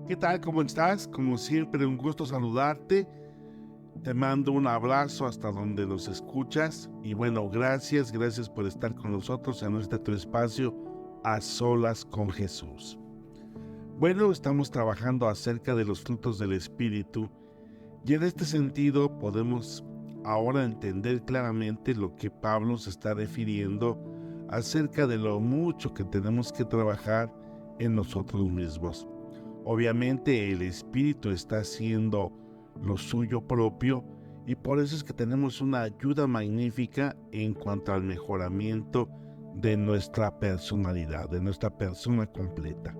¿Qué tal? ¿Cómo estás? Como siempre, un gusto saludarte. Te mando un abrazo hasta donde nos escuchas. Y bueno, gracias por estar con nosotros en este tu espacio A Solas con Jesús. Bueno, estamos trabajando acerca de los frutos del Espíritu y en este sentido podemos ahora entender claramente lo que Pablo se está refiriendo acerca de lo mucho que tenemos que trabajar en nosotros mismos. Obviamente el Espíritu está haciendo lo suyo propio y por eso es que tenemos una ayuda magnífica en cuanto al mejoramiento de nuestra personalidad, de nuestra persona completa.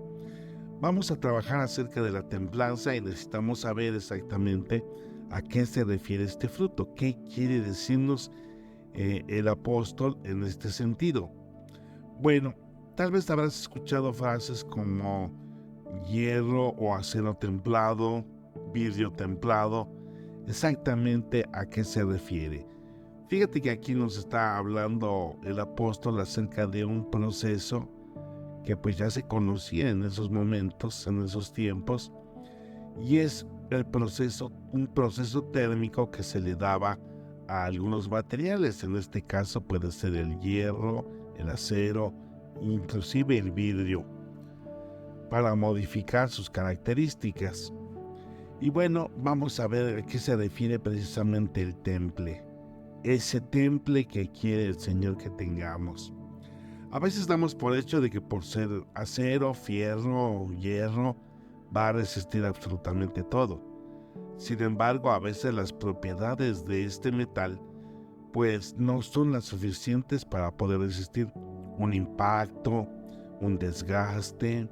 Vamos a trabajar acerca de la templanza y necesitamos saber exactamente a qué se refiere este fruto, qué quiere decirnos el apóstol en este sentido. Bueno, tal vez habrás escuchado frases como hierro o acero templado, vidrio templado. Exactamente a qué se refiere. Fíjate que aquí nos está hablando el apóstol acerca de un proceso que pues ya se conocía en esos momentos, en esos tiempos, y es un proceso térmico que se le daba a algunos materiales. En este caso puede ser el hierro, el acero, inclusive el vidrio, para modificar sus características. Y bueno, vamos a ver a qué se refiere precisamente el temple. Ese temple que quiere el Señor que tengamos. A veces damos por hecho de que por ser acero, fierro o hierro va a resistir absolutamente todo. Sin embargo, a veces las propiedades de este metal pues no son las suficientes para poder resistir un impacto, un desgaste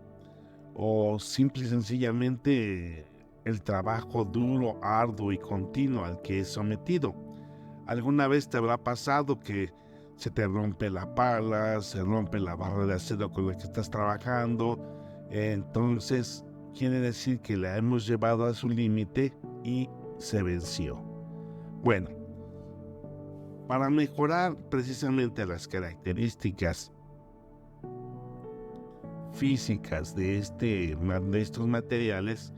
o simple y sencillamente el trabajo duro, arduo y continuo al que es sometido. ¿Alguna vez te habrá pasado que se te rompe la pala, se rompe la barra de acero con la que estás trabajando? Entonces quiere decir que la hemos llevado a su límite y se venció. Bueno, para mejorar precisamente las características físicas de estos materiales,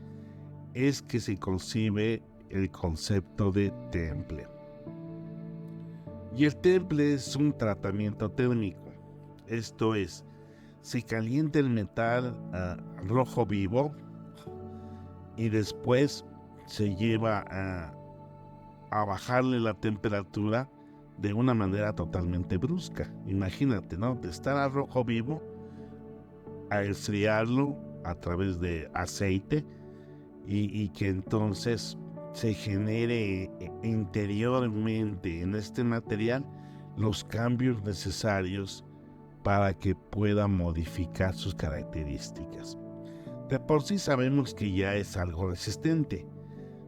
es que se concibe el concepto de temple. Y el temple es un tratamiento térmico. Esto es, se calienta el metal a rojo vivo y después se lleva a bajarle la temperatura de una manera totalmente brusca. Imagínate, ¿no? De estar a rojo vivo a enfriarlo a través de aceite y que entonces se genere interiormente en este material los cambios necesarios para que pueda modificar sus características. De por sí sabemos que ya es algo resistente.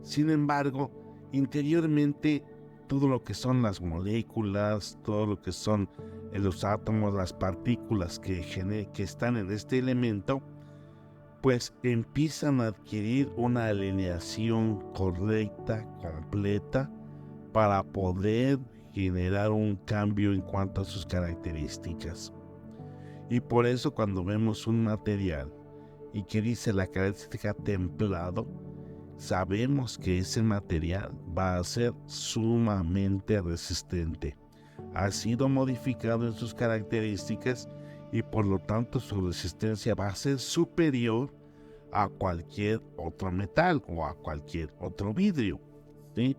Sin embargo, interiormente todo lo que son las moléculas, todo lo que son los átomos, las partículas que están en este elemento, pues empiezan a adquirir una alineación correcta, completa, para poder generar un cambio en cuanto a sus características. Y por eso cuando vemos un material y que dice la característica templado, sabemos que ese material va a ser sumamente resistente. Ha sido modificado en sus características y por lo tanto su resistencia va a ser superior a cualquier otro metal o a cualquier otro vidrio, ¿sí?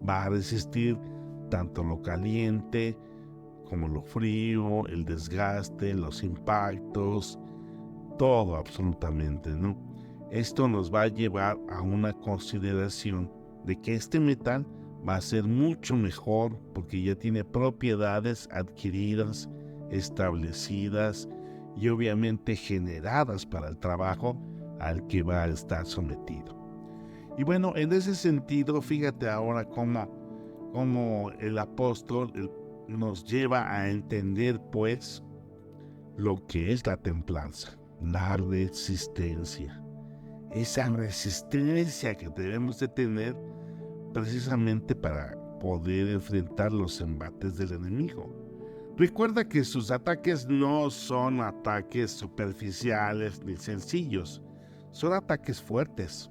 Va a resistir tanto lo caliente como lo frío, el desgaste, los impactos, todo absolutamente, ¿no? Esto nos va a llevar a una consideración de que este metal va a ser mucho mejor porque ya tiene propiedades adquiridas, establecidas y obviamente generadas para el trabajo al que va a estar sometido. Y bueno, en ese sentido, fíjate ahora cómo el apóstol nos lleva a entender pues lo que es la templanza, la resistencia. Esa resistencia que debemos de tener precisamente para poder enfrentar los embates del enemigo. Recuerda que sus ataques no son ataques superficiales ni sencillos, son ataques fuertes.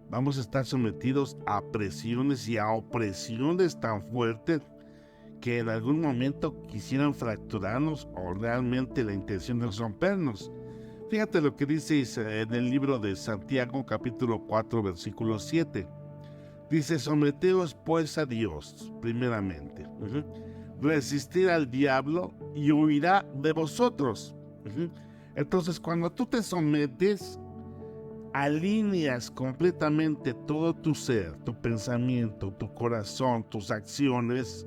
Vamos a estar sometidos a presiones y a opresiones tan fuertes que en algún momento quisieran fracturarnos o realmente la intención es rompernos. Fíjate lo que dice en el libro de Santiago, capítulo 4, versículo 7. Dice: someteos pues a Dios, primeramente. Resistir al diablo y huirá de vosotros. Entonces, cuando tú te sometes, alineas completamente todo tu ser, tu pensamiento, tu corazón, tus acciones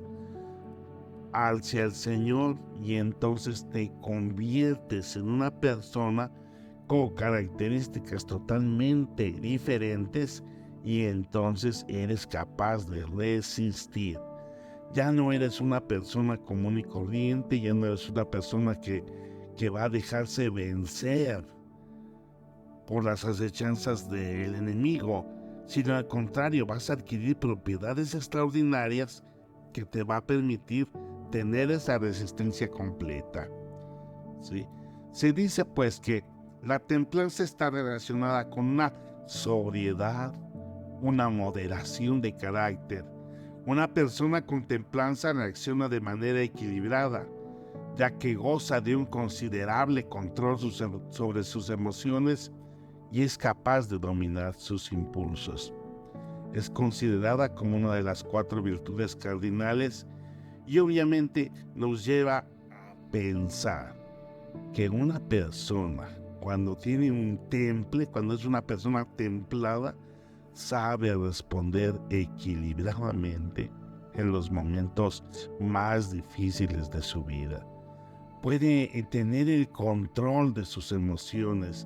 hacia el Señor, y entonces te conviertes en una persona con características totalmente diferentes, y entonces eres capaz de resistir. Ya no eres una persona común y corriente, ya no eres una persona que va a dejarse vencer por las acechanzas del enemigo, sino al contrario, vas a adquirir propiedades extraordinarias que te va a permitir tener esa resistencia completa. ¿Sí? Se dice pues que la templanza está relacionada con una sobriedad, una moderación de carácter. Una persona con templanza reacciona de manera equilibrada, ya que goza de un considerable control sobre sus emociones y es capaz de dominar sus impulsos. Es considerada como una de las 4 virtudes cardinales, y obviamente nos lleva a pensar que una persona, cuando tiene un temple, cuando es una persona templada, sabe responder equilibradamente en los momentos más difíciles de su vida. Puede tener el control de sus emociones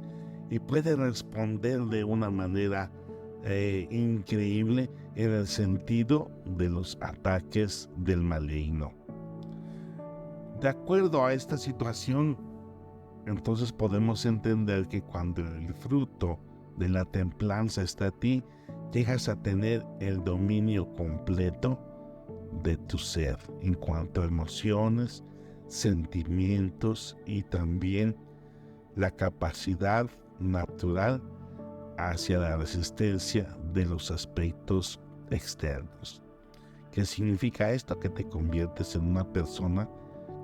y puede responder de una manera increíble en el sentido de los ataques del maligno. De acuerdo a esta situación, entonces podemos entender que cuando el fruto de la templanza está a ti, llegas a tener el dominio completo de tu ser en cuanto a emociones, sentimientos y también la capacidad natural hacia la resistencia de los aspectos externos. ¿Qué significa esto? Que te conviertes en una persona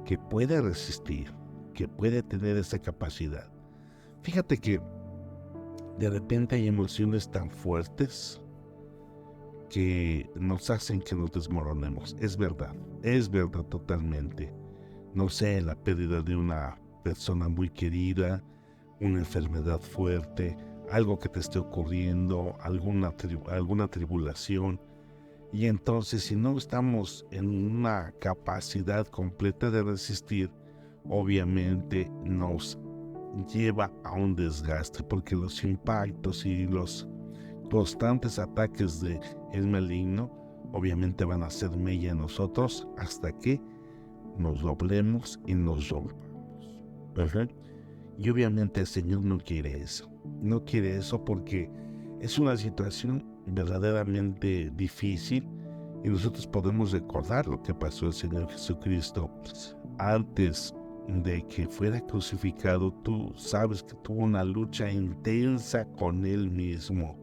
que puede resistir, que puede tener esa capacidad. Fíjate que de repente hay emociones tan fuertes que nos hacen que nos desmoronemos. Es verdad totalmente. No sé, la pérdida de una persona muy querida, una enfermedad fuerte, algo que te esté ocurriendo, alguna tribulación. Y entonces, si no estamos en una capacidad completa de resistir, obviamente nos lleva a un desgaste, porque los impactos y los constantes ataques del maligno obviamente van a hacer mella en nosotros hasta que nos doblemos y nos rompamos. Y obviamente el Señor no quiere eso. No quiere eso porque es una situación verdaderamente difícil, y nosotros podemos recordar lo que pasó el Señor Jesucristo antes de que fuera crucificado. Tú sabes que tuvo una lucha intensa con Él mismo.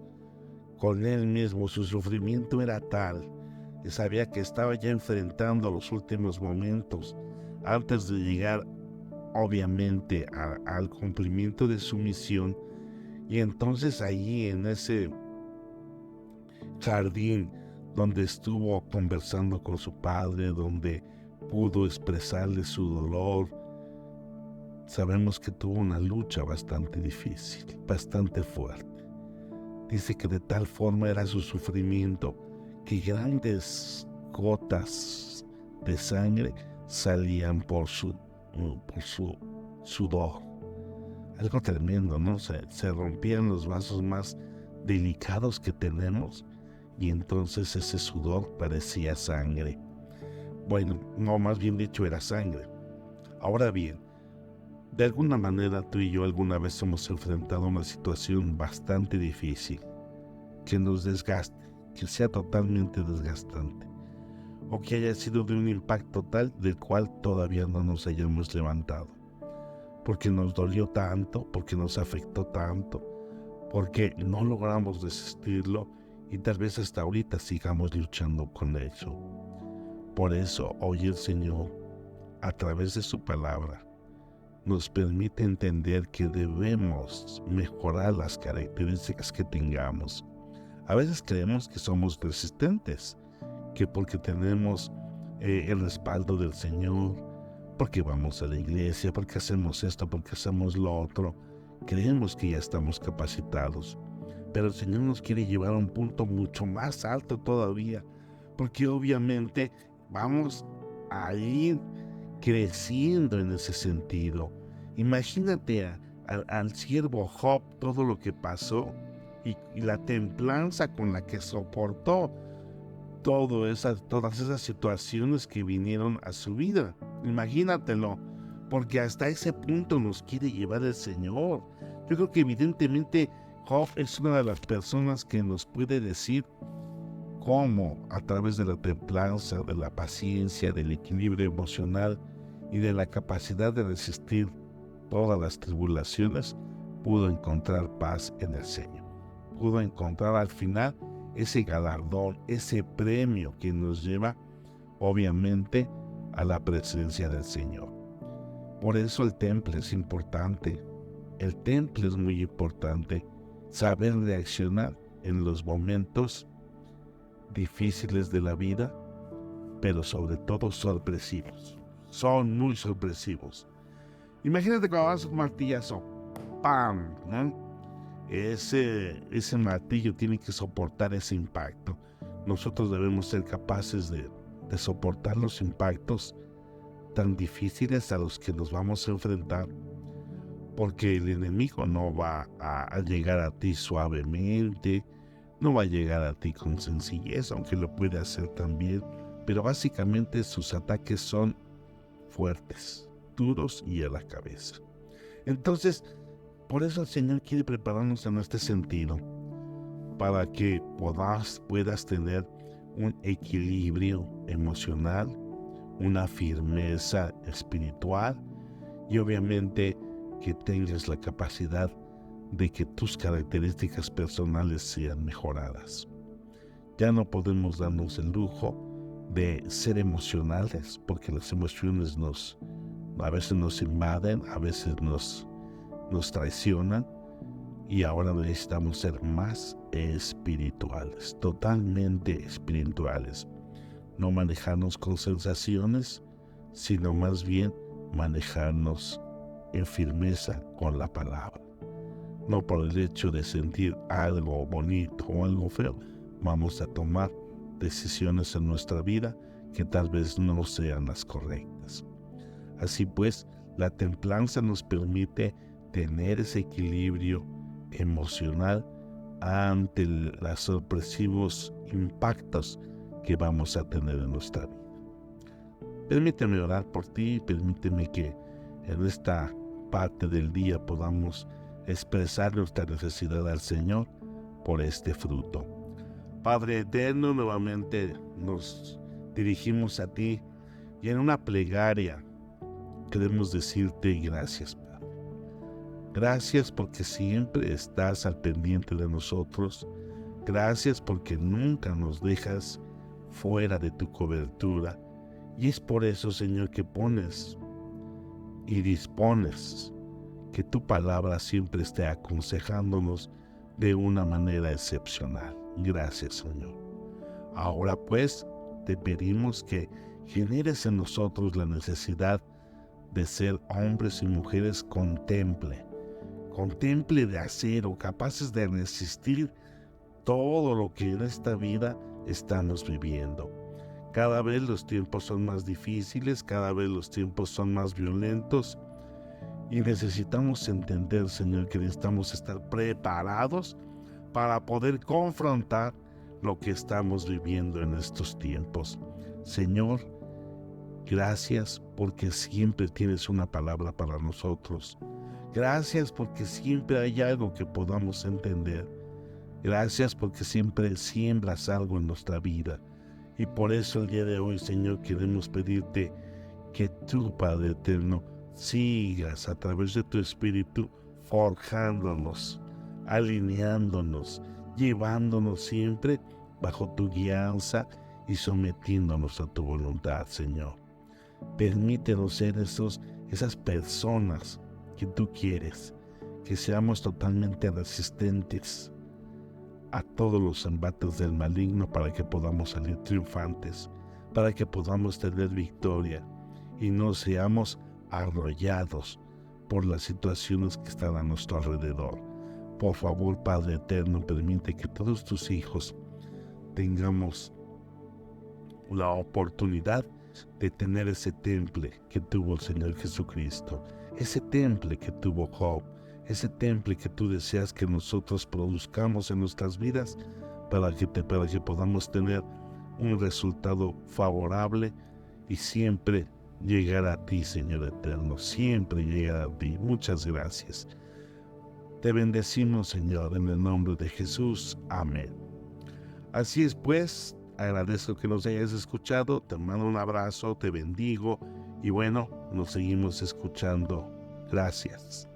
Su sufrimiento era tal que sabía que estaba ya enfrentando los últimos momentos antes de llegar obviamente al cumplimiento de su misión. Y entonces allí en ese jardín donde estuvo conversando con su padre, donde pudo expresarle su dolor, sabemos que tuvo una lucha bastante difícil, bastante fuerte. Dice que de tal forma era su sufrimiento que grandes gotas de sangre salían por su sudor. Algo tremendo, ¿no? Se rompían los vasos más delicados que tenemos, y entonces ese sudor parecía sangre. Bueno, no, más bien dicho, era sangre. Ahora bien, de alguna manera tú y yo alguna vez hemos enfrentado una situación bastante difícil, que nos desgaste, que sea totalmente desgastante, o que haya sido de un impacto tal del cual todavía no nos hayamos levantado, porque nos dolió tanto, porque nos afectó tanto, porque no logramos resistirlo y tal vez hasta ahorita sigamos luchando con eso. Por eso hoy el Señor, a través de su palabra, nos permite entender que debemos mejorar las características que tengamos. A veces creemos que somos resistentes, que porque tenemos el respaldo del Señor, porque vamos a la iglesia, porque hacemos esto, porque hacemos lo otro, creemos que ya estamos capacitados. Pero el Señor nos quiere llevar a un punto mucho más alto todavía, porque obviamente vamos a ir creciendo en ese sentido. Imagínate al siervo Job, todo lo que pasó y la templanza con la que soportó todas esas situaciones que vinieron a su vida. Imagínatelo, porque hasta ese punto nos quiere llevar el Señor. Yo creo que evidentemente Job es una de las personas que nos puede decir cómo a través de la templanza, de la paciencia, del equilibrio emocional y de la capacidad de resistir todas las tribulaciones, pudo encontrar paz en el Señor. Pudo encontrar al final ese galardón, ese premio que nos lleva obviamente a la presencia del Señor. Por eso el temple es importante. El temple es muy importante. Saber reaccionar en los momentos difíciles de la vida, pero sobre todo sorpresivos. Son muy sorpresivos. Imagínate cuando vas a un martillazo, ¡pam!, ¿no? Ese martillo tiene que soportar ese impacto. Nosotros debemos ser capaces de soportar los impactos tan difíciles a los que nos vamos a enfrentar, porque el enemigo no va a llegar a ti suavemente, no va a llegar a ti con sencillez, aunque lo puede hacer también, pero básicamente sus ataques son fuertes, duros y a la cabeza. Entonces, por eso el Señor quiere prepararnos en este sentido, para que puedas tener un equilibrio emocional, una firmeza espiritual y obviamente que tengas la capacidad de que tus características personales sean mejoradas. Ya no podemos darnos el lujo de ser emocionales, porque las emociones a veces nos invaden, a veces nos traicionan, y ahora necesitamos ser más espirituales, totalmente espirituales. No manejarnos con sensaciones, sino más bien manejarnos en firmeza con la palabra. No por el hecho de sentir algo bonito o algo feo, vamos a tomar decisiones en nuestra vida que tal vez no sean las correctas. Así pues, la templanza nos permite tener ese equilibrio emocional ante los sorpresivos impactos que vamos a tener en nuestra vida. Permíteme orar por ti, permíteme que en esta parte del día podamos expresar nuestra necesidad al Señor por este fruto. Padre eterno, nuevamente nos dirigimos a ti y en una plegaria queremos decirte gracias, Padre. Gracias porque siempre estás al pendiente de nosotros. Gracias porque nunca nos dejas fuera de tu cobertura. Y es por eso, Señor, que pones y dispones que tu palabra siempre esté aconsejándonos de una manera excepcional. Gracias, Señor. Ahora pues, te pedimos que generes en nosotros la necesidad de ser hombres y mujeres con temple de acero, capaces de resistir todo lo que en esta vida estamos viviendo. Cada vez los tiempos son más difíciles, cada vez los tiempos son más violentos y necesitamos entender, Señor, que necesitamos estar preparados para poder confrontar lo que estamos viviendo en estos tiempos. Señor, gracias porque siempre tienes una palabra para nosotros. Gracias porque siempre hay algo que podamos entender. Gracias porque siempre siembras algo en nuestra vida. Y por eso el día de hoy, Señor, queremos pedirte que tú, Padre eterno, sigas a través de tu Espíritu forjándonos alineándonos, llevándonos siempre bajo tu guianza y sometiéndonos a tu voluntad, Señor. Permítenos ser esas personas que tú quieres, que seamos totalmente resistentes a todos los embates del maligno para que podamos salir triunfantes, para que podamos tener victoria y no seamos arrollados por las situaciones que están a nuestro alrededor. Por favor, Padre eterno, permite que todos tus hijos tengamos la oportunidad de tener ese temple que tuvo el Señor Jesucristo, ese temple que tuvo Job, ese temple que tú deseas que nosotros produzcamos en nuestras vidas para que podamos tener un resultado favorable y siempre llegar a ti, Señor eterno, siempre llegar a ti. Muchas gracias. Te bendecimos, Señor, en el nombre de Jesús. Amén. Así es, pues, agradezco que nos hayas escuchado, te mando un abrazo, te bendigo y bueno, nos seguimos escuchando. Gracias.